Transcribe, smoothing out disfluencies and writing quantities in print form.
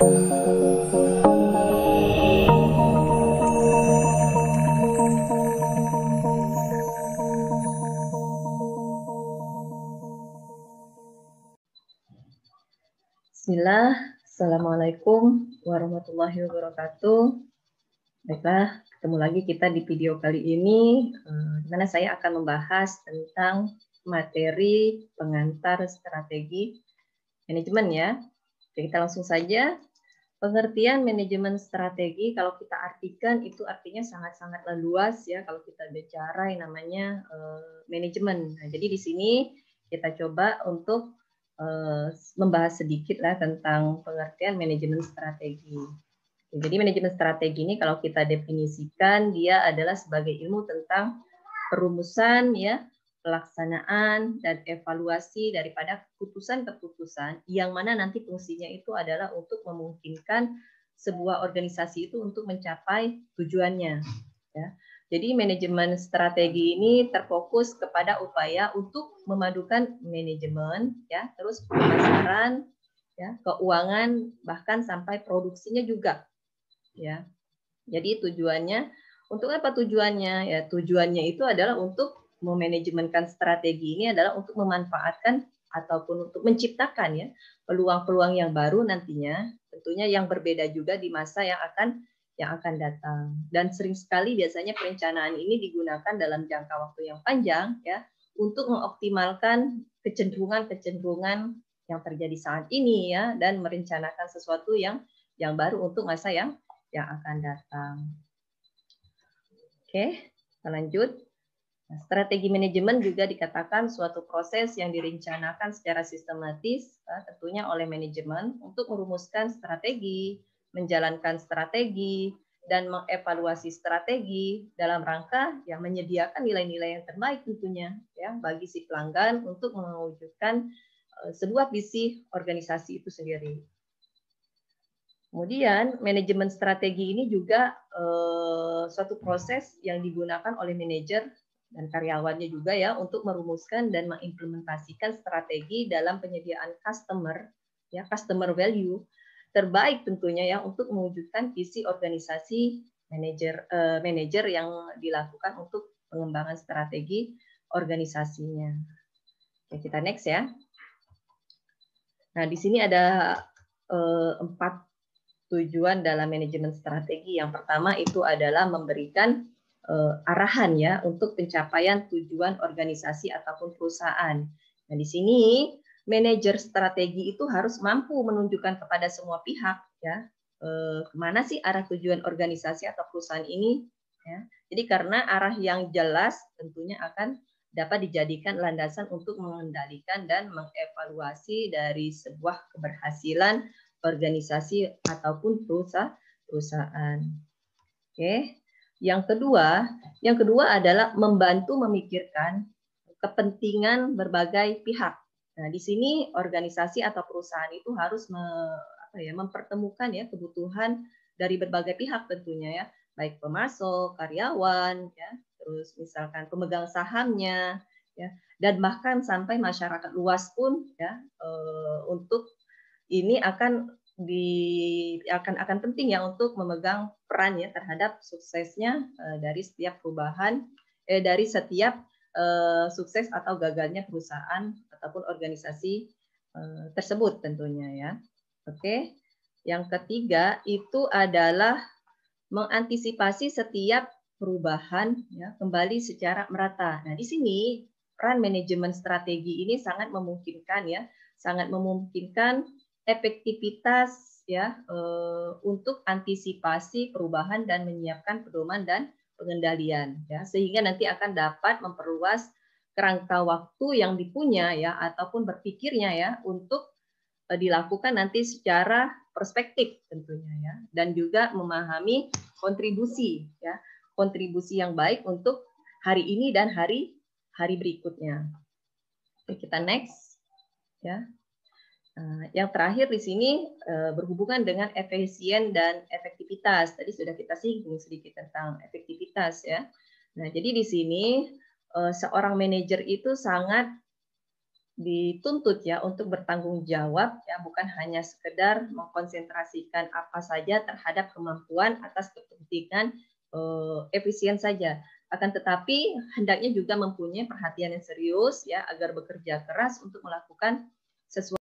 Bismillah, Assalamualaikum warahmatullahi wabarakatuh. Baiklah, ketemu lagi kita di video kali ini, di mana saya akan membahas tentang materi pengantar strategi manajemen ya. Oke, kita langsung saja. Pengertian manajemen strategi, kalau kita artikan itu artinya sangat-sangat luas ya. Kalau kita bicara yang namanya manajemen. Nah, jadi di sini kita coba untuk membahas sedikit lah tentang pengertian manajemen strategi. Jadi manajemen strategi ini kalau kita definisikan dia adalah sebagai ilmu tentang perumusan ya, pelaksanaan dan evaluasi daripada keputusan-keputusan yang mana nanti fungsinya itu adalah untuk memungkinkan sebuah organisasi itu untuk mencapai tujuannya ya. Jadi manajemen strategi ini terfokus kepada upaya untuk memadukan manajemen ya, terus pemasaran ya, keuangan bahkan sampai produksinya juga ya. Jadi tujuannya untuk apa tujuannya? Ya, tujuannya itu adalah untuk memanajemenkan strategi ini adalah untuk memanfaatkan ataupun untuk menciptakan ya peluang-peluang yang baru nantinya, tentunya yang berbeda juga di masa yang akan datang. Dan sering sekali biasanya perencanaan ini digunakan dalam jangka waktu yang panjang ya untuk mengoptimalkan kecenderungan-kecenderungan yang terjadi saat ini ya dan merencanakan sesuatu yang baru untuk masa yang akan datang. Oke, kita lanjut. Nah, strategi manajemen juga dikatakan suatu proses yang direncanakan secara sistematis, tentunya oleh manajemen untuk merumuskan strategi, menjalankan strategi, dan mengevaluasi strategi dalam rangka yang menyediakan nilai-nilai yang terbaik tentunya ya bagi si pelanggan untuk mewujudkan sebuah visi organisasi itu sendiri. Kemudian manajemen strategi ini juga suatu proses yang digunakan oleh manajer dan karyawannya juga ya untuk merumuskan dan mengimplementasikan strategi dalam penyediaan customer value terbaik tentunya ya untuk mewujudkan visi organisasi manajer yang dilakukan untuk pengembangan strategi organisasinya. Oke, kita next ya. Nah, di sini ada 4 tujuan dalam manajemen strategi. Yang pertama itu adalah memberikan arahan ya untuk pencapaian tujuan organisasi ataupun perusahaan. Nah, di sini manajer strategi itu harus mampu menunjukkan kepada semua pihak ya kemana sih arah tujuan organisasi atau perusahaan ini ya. Jadi karena arah yang jelas tentunya akan dapat dijadikan landasan untuk mengendalikan dan mengevaluasi dari sebuah keberhasilan organisasi ataupun perusahaan. Oke. Yang kedua adalah membantu memikirkan kepentingan berbagai pihak. Nah, di sini organisasi atau perusahaan itu harus mempertemukan ya kebutuhan dari berbagai pihak tentunya ya, baik pemasok, karyawan, ya, terus misalkan pemegang sahamnya, ya, dan bahkan sampai masyarakat luas pun ya untuk ini akan penting ya untuk memegang peran ya terhadap suksesnya dari setiap perubahan dari setiap sukses atau gagalnya perusahaan ataupun organisasi tersebut tentunya ya. Oke. Yang ketiga itu adalah mengantisipasi setiap perubahan ya kembali secara merata. Nah, di sini peran manajemen strategi ini sangat memungkinkan efektivitas ya untuk antisipasi perubahan dan menyiapkan pedoman dan pengendalian ya sehingga nanti akan dapat memperluas kerangka waktu yang dipunya ya ataupun berpikirnya ya untuk dilakukan nanti secara perspektif tentunya ya dan juga memahami kontribusi yang baik untuk hari ini dan hari berikutnya. Oke, kita next ya. Yang terakhir di sini berhubungan dengan efisien dan efektivitas. Tadi sudah kita singgung sedikit tentang efektivitas ya. Nah, jadi di sini seorang manajer itu sangat dituntut ya untuk bertanggung jawab ya, bukan hanya sekedar mengkonsentrasikan apa saja terhadap kemampuan atas kepentingan efisien saja, akan tetapi hendaknya juga mempunyai perhatian yang serius ya, agar bekerja keras untuk melakukan sesuatu